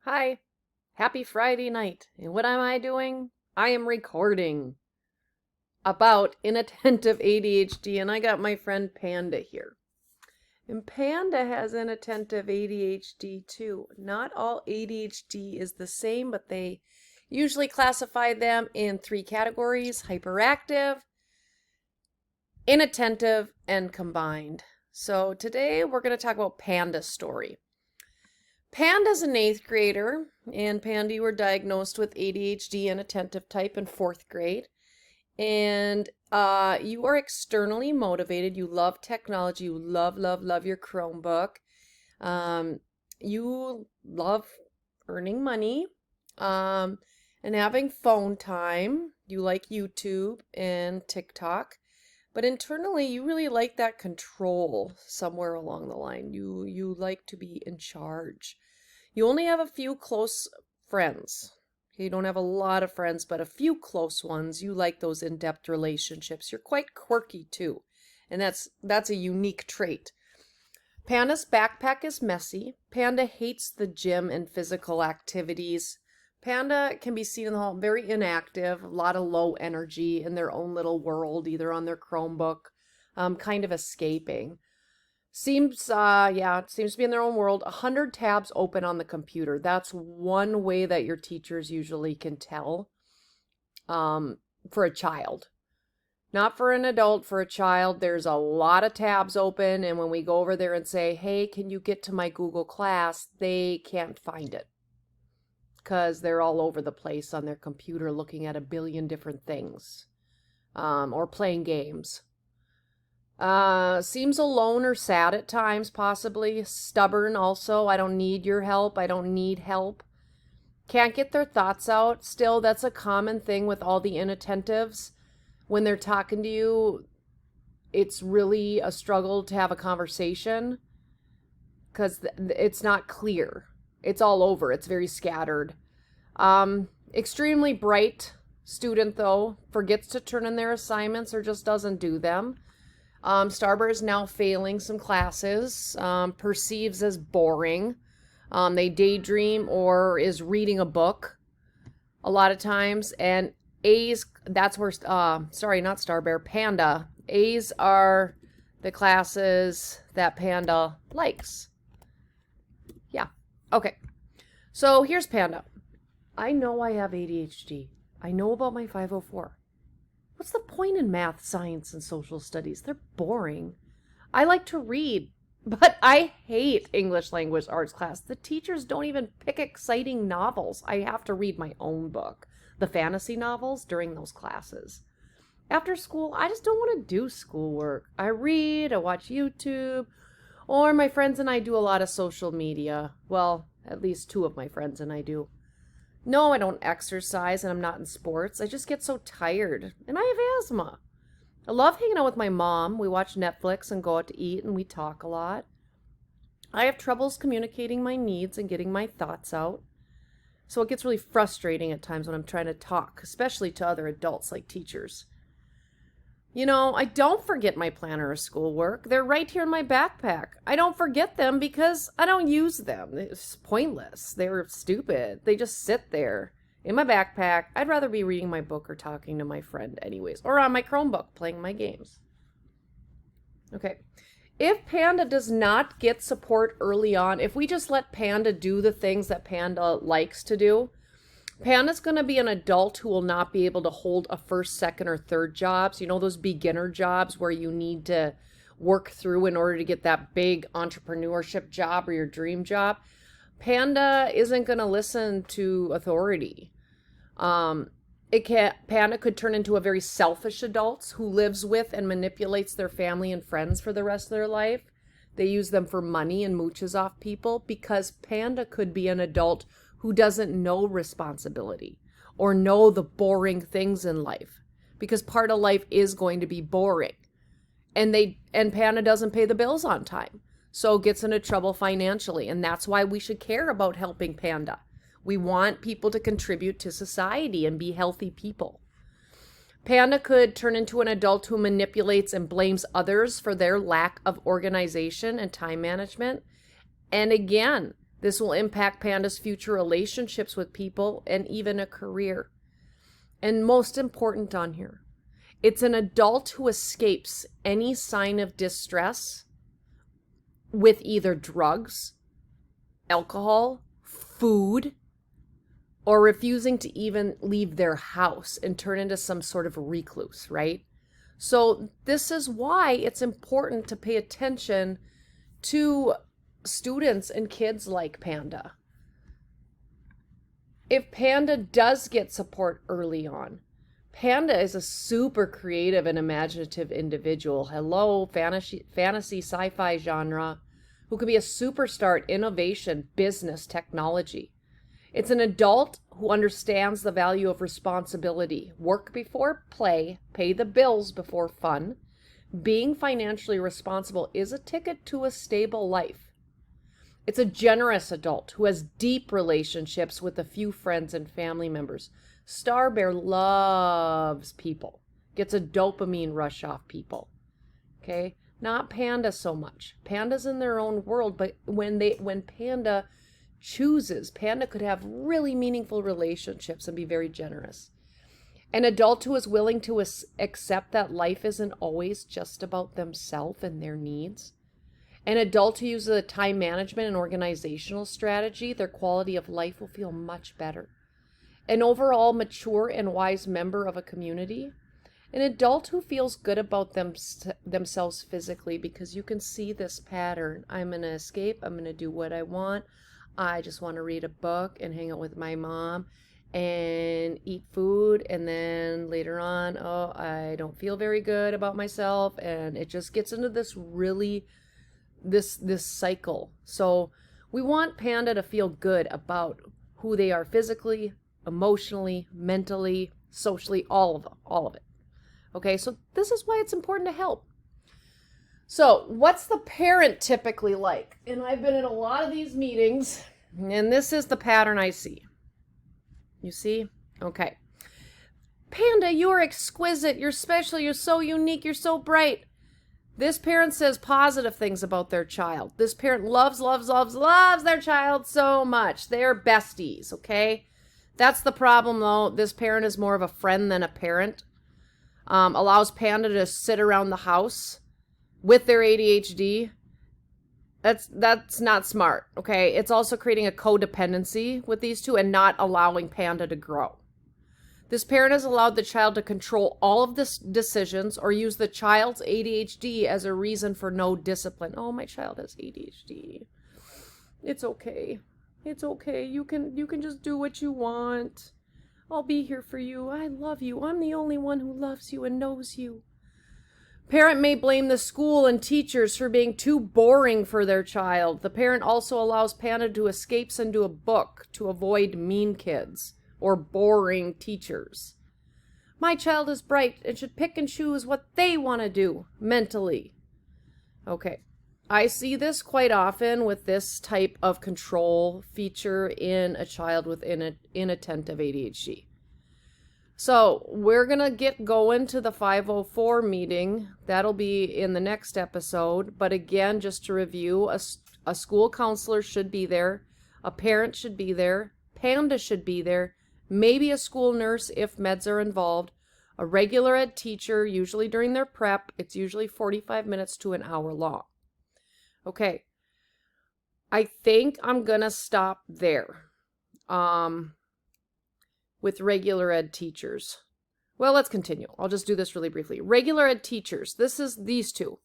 Hi, happy Friday night. And what am I doing? I am recording about inattentive ADHD, and I got my friend Panda here. And Panda has inattentive ADHD too. Not all ADHD is the same, but they usually classify them in three categories: hyperactive, inattentive, and combined. So today we're going to talk about Panda's story. Panda's an eighth grader, and Panda, you were diagnosed with ADHD and attentive type in fourth grade. And you are externally motivated. You love technology. You love, love, love your Chromebook. You love earning money and having phone time. You like YouTube and TikTok. But internally, you really like that control somewhere along the line. You like to be in charge. You only have a few close friends. You don't have a lot of friends, but a few close ones. You like those in-depth relationships. You're quite quirky too, and that's a unique trait. Panda's backpack is messy. Panda hates the gym and physical activities. Panda can be seen in the hall very inactive, a lot of low energy in their own little world, either on their Chromebook, kind of escaping. Seems to be in their own world. 100 tabs open on the computer. That's one way that your teachers usually can tell for a child. Not for an adult, for a child, there's a lot of tabs open, and when we go over there and say, hey, can you get to my Google Class, they can't find it because they're all over the place on their computer looking at a billion different things or playing games. Seems alone or sad at times, possibly. Stubborn also. I don't need your help. I don't need help. Can't get their thoughts out. Still, that's a common thing with all the inattentives. When they're talking to you, it's really a struggle to have a conversation because it's not clear. It's all over. It's very scattered. Extremely bright student, though. Forgets to turn in their assignments or just doesn't do them. Starber is now failing some classes, perceives as boring. They daydream or is reading a book a lot of times. And A's, that's where, sorry, not Starbear, Panda. A's are the classes that Panda likes. Yeah, okay. So here's Panda. I know I have ADHD. I know about my 504. What's the point in math, science, and social studies? They're boring. I like to read, but I hate English language arts class. The teachers don't even pick exciting novels. I have to read my own book, the fantasy novels, during those classes. After school, I just don't want to do schoolwork. I read, I watch YouTube, or my friends and I do a lot of social media. Well, at least two of my friends and I do. No, I don't exercise and I'm not in sports. I just get so tired. And I have asthma. I love hanging out with my mom. We watch Netflix and go out to eat and we talk a lot. I have troubles communicating my needs and getting my thoughts out. So it gets really frustrating at times when I'm trying to talk, especially to other adults like teachers. You know, I don't forget my planner or schoolwork. They're right here in my backpack. I don't forget them because I don't use them. It's pointless. They're stupid. They just sit there in my backpack. I'd rather be reading my book or talking to my friend anyways, or on my Chromebook playing my games. Okay. If Panda does not get support early on, if we just let Panda do the things that Panda likes to do, Panda's going to be an adult who will not be able to hold a first, second, or third jobs. You know, those beginner jobs where you need to work through in order to get that big entrepreneurship job or your dream job. Panda isn't going to listen to authority. Panda could turn into a very selfish adult who lives with and manipulates their family and friends for the rest of their life. They use them for money and mooches off people because Panda could be an adult who doesn't know responsibility or know the boring things in life, because part of life is going to be boring. And Panda doesn't pay the bills on time, so gets into trouble financially. And that's why we should care about helping Panda. We want people to contribute to society and be healthy people. Panda could turn into an adult who manipulates and blames others for their lack of organization and time management. And again, This will impact Panda's future relationships with people and even a career. And most important on here, it's an adult who escapes any sign of distress with either drugs, alcohol, food, or refusing to even leave their house and turn into some sort of recluse, right? So this is why it's important to pay attention to students and kids like Panda. If Panda does get support early on, Panda is a super creative and imaginative individual. Hello, fantasy sci-fi genre, who can be a superstar at innovation, business, technology. It's an adult who understands the value of responsibility. Work before play, pay the bills before fun. Being financially responsible is a ticket to a stable life. It's a generous adult who has deep relationships with a few friends and family members. Star Bear loves people, gets a dopamine rush off people. Okay? Not Panda so much. Panda's in their own world, but when Panda chooses, Panda could have really meaningful relationships and be very generous. An adult who is willing to accept that life isn't always just about themselves and their needs. An adult who uses a time management and organizational strategy, their quality of life will feel much better. An overall mature and wise member of a community. An adult who feels good about themselves physically, because you can see this pattern. I'm going to escape. I'm going to do what I want. I just want to read a book and hang out with my mom and eat food. And then later on, oh, I don't feel very good about myself. And it just gets into this really, this cycle. So we want Panda to feel good about who they are physically, emotionally, mentally, socially, all of it. Okay, so this is why it's important to help. So what's the parent typically like? And I've been in a lot of these meetings, and this is the pattern I see. You see? Okay. Panda, you are exquisite. You're special. You're so unique. You're so bright. This parent says positive things about their child. This parent loves their child so much. They're besties, okay? That's the problem, though. This parent is more of a friend than a parent. Allows Panda to sit around the house with their ADHD. That's not smart, okay? It's also creating a codependency with these two and not allowing Panda to grow. This parent has allowed the child to control all of the decisions or use the child's ADHD as a reason for no discipline. Oh, my child has ADHD. It's okay. It's okay. You can just do what you want. I'll be here for you. I love you. I'm the only one who loves you and knows you. Parent may blame the school and teachers for being too boring for their child. The parent also allows Panda to escape into a book to avoid mean kids or boring teachers. My child is bright and should pick and choose what they want to do mentally. Okay. I see this quite often with this type of control feature in a child with inattentive ADHD. So we're going to get going to the 504 meeting. That'll be in the next episode. But again, just to review, a school counselor should be there. A parent should be there. Panda should be there. Maybe a school nurse if meds are involved. A regular ed teacher, usually during their prep. It's usually 45 minutes to an hour long. Okay, I think I'm going to stop there with regular ed teachers. Well, let's continue. I'll just do this really briefly. Regular ed teachers, this is these two.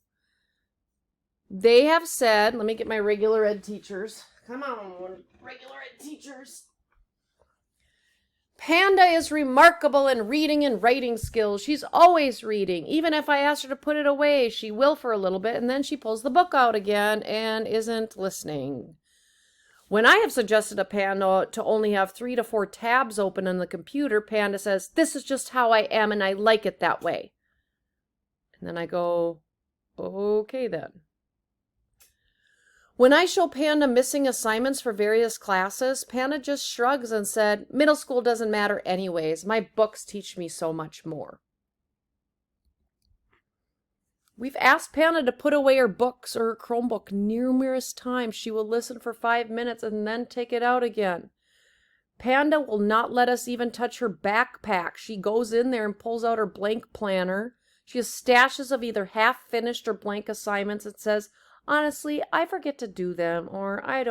They have said, let me get my regular ed teachers. Come on, regular ed teachers. Panda is remarkable in reading and writing skills. She's always reading. Even if I ask her to put it away, she will for a little bit, and then she pulls the book out again and isn't listening. When I have suggested a Panda to only have 3 to 4 tabs open on the computer, Panda says, "This is just how I am, and I like it that way." And then I go, okay then. When I show Panda missing assignments for various classes, Panda just shrugs and said, "Middle school doesn't matter anyways. My books teach me so much more." We've asked Panda to put away her books or her Chromebook numerous times. She will listen for 5 minutes and then take it out again. Panda will not let us even touch her backpack. She goes in there and pulls out her blank planner. She has stashes of either half-finished or blank assignments and says, honestly, I forget to do them, or I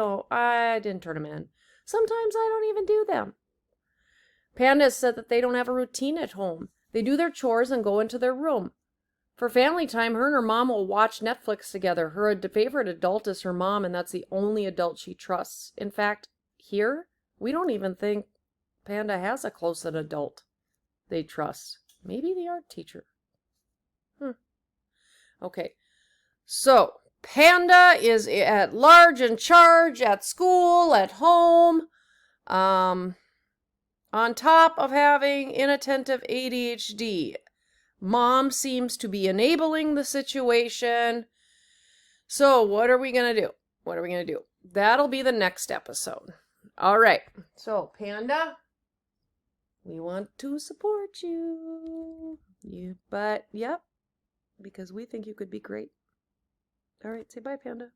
didn't turn them in. Sometimes I don't even do them. Panda has said that they don't have a routine at home. They do their chores and go into their room. For family time, her and her mom will watch Netflix together. Her favorite adult is her mom, and that's the only adult she trusts. In fact, here, we don't even think Panda has a close adult they trust. Maybe the art teacher. Okay, so Panda is at large and charge at school, at home, on top of having inattentive ADHD. Mom seems to be enabling the situation. So what are we going to do? What are we going to do? That'll be the next episode. All right. So, Panda, we want to support you. Yep, because we think you could be great. All right. Say bye, Panda.